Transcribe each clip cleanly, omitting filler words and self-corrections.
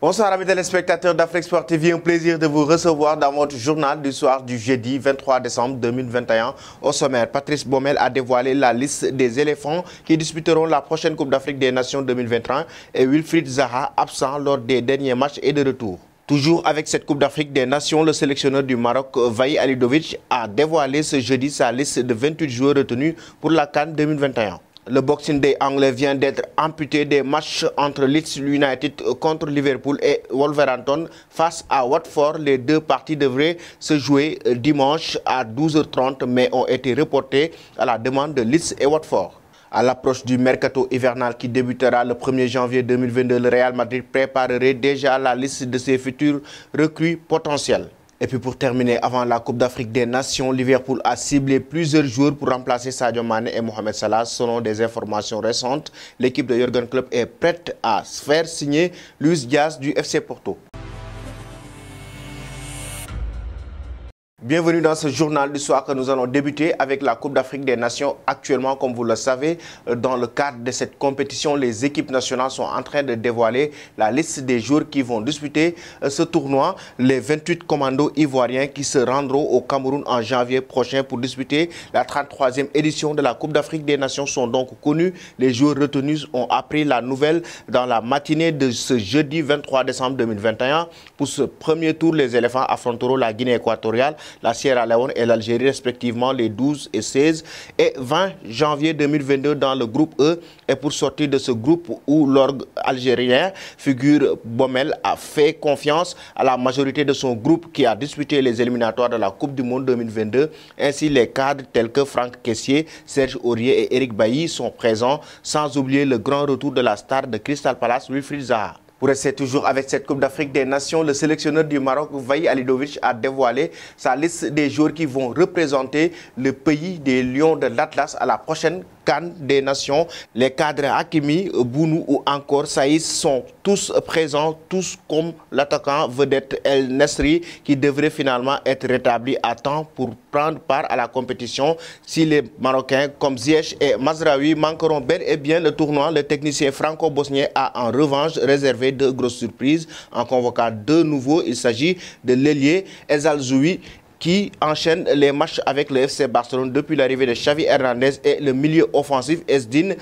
Bonsoir amis téléspectateurs d'Afrique Sport TV, un plaisir de vous recevoir dans votre journal du soir du jeudi 23 décembre 2021. Au sommaire, Patrice Baumel a dévoilé la liste des éléphants qui disputeront la prochaine Coupe d'Afrique des Nations 2021 et Wilfried Zaha absent lors des derniers matchs et de retour. Toujours avec cette Coupe d'Afrique des Nations, le sélectionneur du Maroc, Vaï Halilovic, a dévoilé ce jeudi sa liste de 28 joueurs retenus pour la CAN 2021. Le Boxing Day anglais vient d'être amputé des matchs entre Leeds United contre Liverpool et Wolverhampton face à Watford. Les deux parties devraient se jouer dimanche à 12h30 mais ont été reportées à la demande de Leeds et Watford. À l'approche du mercato hivernal qui débutera le 1er janvier 2022, le Real Madrid préparerait déjà la liste de ses futurs recrues potentielles. Et puis pour terminer, avant la Coupe d'Afrique des Nations, Liverpool a ciblé plusieurs joueurs pour remplacer Sadio Mané et Mohamed Salah. Selon des informations récentes, l'équipe de Jürgen Klopp est prête à faire signer Luis Diaz du FC Porto. Bienvenue dans ce journal du soir que nous allons débuter avec la Coupe d'Afrique des Nations. Actuellement, comme vous le savez, dans le cadre de cette compétition, les équipes nationales sont en train de dévoiler la liste des joueurs qui vont disputer ce tournoi. Les 28 commandos ivoiriens qui se rendront au Cameroun en janvier prochain pour disputer la 33e édition de la Coupe d'Afrique des Nations sont donc connus. Les joueurs retenus ont appris la nouvelle dans la matinée de ce jeudi 23 décembre 2021. Pour ce premier tour, les éléphants affronteront la Guinée équatoriale, la Sierra Leone et l'Algérie respectivement les 12 et 16 et 20 janvier 2022 dans le groupe E. Et pour sortir de ce groupe où l'orgue algérien figure, Baumel a fait confiance à la majorité de son groupe qui a disputé les éliminatoires de la Coupe du Monde 2022. Ainsi, les cadres tels que Franck Kessié, Serge Aurier et Eric Bailly sont présents, sans oublier le grand retour de la star de Crystal Palace, Wilfried Zaha. Pour rester toujours avec cette Coupe d'Afrique des Nations, le sélectionneur du Maroc, Vaï Halilovic, a dévoilé sa liste des joueurs qui vont représenter le pays des Lions de l'Atlas à la prochaine CAN des Nations. Les cadres Hakimi, Bounou ou encore Saïs sont tous présents, tous comme l'attaquant vedette El Nesri qui devrait finalement être rétabli à temps pour prendre part à la compétition. Si les Marocains comme Ziyech et Mazraoui manqueront bel et bien le tournoi, le technicien franco-bosnien a en revanche réservé de grosses surprises en convoquant deux nouveaux. Il s'agit de l'ailier Ezal Zoui qui enchaîne les matchs avec le FC Barcelone depuis l'arrivée de Xavi Hernandez et le milieu offensif Esdine,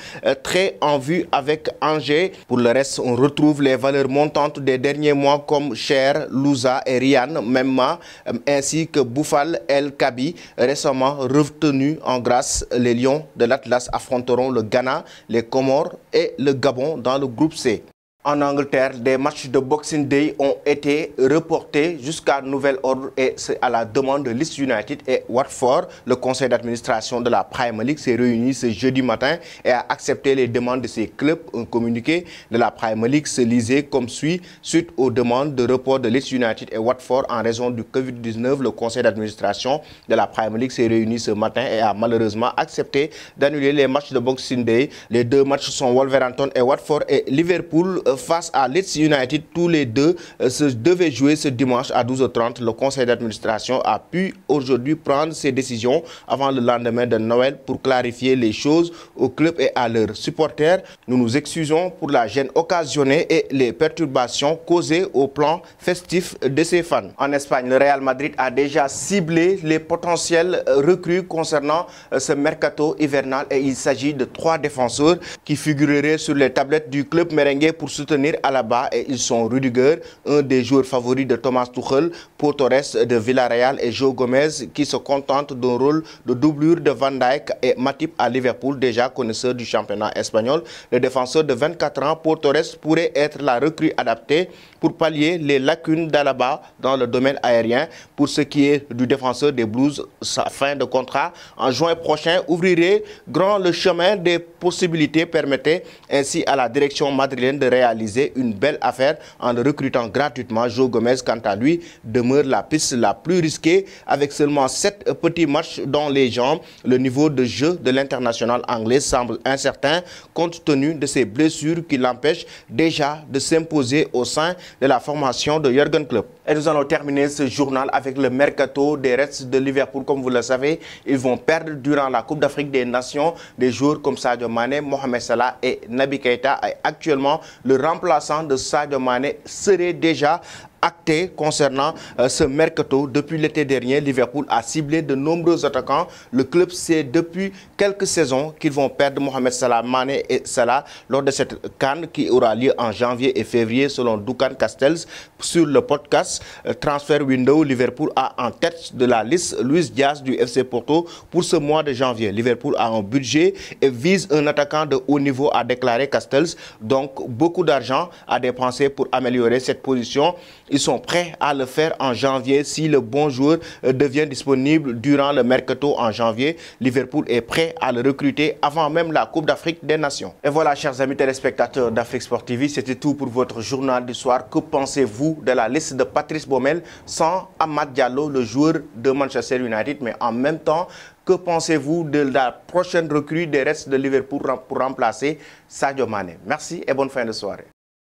très en vue avec Angers. Pour le reste, on retrouve les valeurs montantes des derniers mois comme Cher, Louza et Ryan Memma, ainsi que Boufal El Kabi. Récemment retenu en grâce, les Lions de l'Atlas affronteront le Ghana, les Comores et le Gabon dans le groupe C. En Angleterre, des matchs de Boxing Day ont été reportés jusqu'à nouvel ordre et c'est à la demande de Leeds United et Watford. Le conseil d'administration de la Premier League s'est réuni ce jeudi matin et a accepté les demandes de ces clubs. Un communiqué de la Premier League se lisait comme suit. Suite aux demandes de report de Leeds United et Watford en raison du Covid-19, le conseil d'administration de la Premier League s'est réuni ce matin et a malheureusement accepté d'annuler les matchs de Boxing Day. Les deux matchs sont Wolverhampton et Watford et Liverpool face à Leeds United. Tous les deux se devaient jouer ce dimanche à 12h30. Le conseil d'administration a pu aujourd'hui prendre ses décisions avant le lendemain de Noël pour clarifier les choses au club et à leurs supporters. Nous nous excusons pour la gêne occasionnée et les perturbations causées au plan festif de ses fans. En Espagne, le Real Madrid a déjà ciblé les potentiels recrues concernant ce mercato hivernal et il s'agit de 3 défenseurs qui figureraient sur les tablettes du club merengue pour soutenir Alaba et ils sont Rudiger, un des joueurs favoris de Thomas Tuchel, Pau Torres de Villarreal et Joe Gomez qui se contentent d'un rôle de doublure de Van Dijk et Matip à Liverpool, déjà connaisseur du championnat espagnol. Le défenseur de 24 ans, Pau Torres, pourrait être la recrue adaptée pour pallier les lacunes d'Alaba dans le domaine aérien. Pour ce qui est du défenseur des Blues, sa fin de contrat en juin prochain ouvrirait grand le chemin des possibilités, permettait ainsi à la direction madrilène de réaliser une belle affaire en le recrutant gratuitement. Joe Gomez, quant à lui, demeure la piste la plus risquée avec seulement 7 petits matchs dans les jambes. Le niveau de jeu de l'international anglais semble incertain compte tenu de ses blessures qui l'empêchent déjà de s'imposer au sein de la formation de Jürgen Klopp. Et nous allons terminer ce journal avec le mercato des Reds de Liverpool. Comme vous le savez, ils vont perdre durant la Coupe d'Afrique des Nations des joueurs comme Sadio Mané, Mohamed Salah et Naby Keita. Et actuellement, le remplaçant de Sadio Mané serait déjà acté concernant ce mercato. Depuis l'été dernier, Liverpool a ciblé de nombreux attaquants. Le club sait depuis quelques saisons qu'ils vont perdre Mohamed Salah, Mané et Salah lors de cette CAN qui aura lieu en janvier et février selon Doukan Castells. Sur le podcast Transfer Window, Liverpool a en tête de la liste Luis Diaz du FC Porto pour ce mois de janvier. Liverpool a un budget et vise un attaquant de haut niveau, a déclaré Castells. Donc beaucoup d'argent à dépenser pour améliorer cette position. Ils sont prêts à le faire en janvier si le bon joueur devient disponible durant le mercato en janvier. Liverpool est prêt à le recruter avant même la Coupe d'Afrique des Nations. Et voilà, chers amis téléspectateurs d'Afrique Sport TV, c'était tout pour votre journal du soir. Que pensez-vous de la liste de Patrice Baumel sans Amad Diallo, le joueur de Manchester United, mais en même temps, que pensez-vous de la prochaine recrue des restes de Liverpool pour remplacer Sadio Mané? Merci et bonne fin de soirée.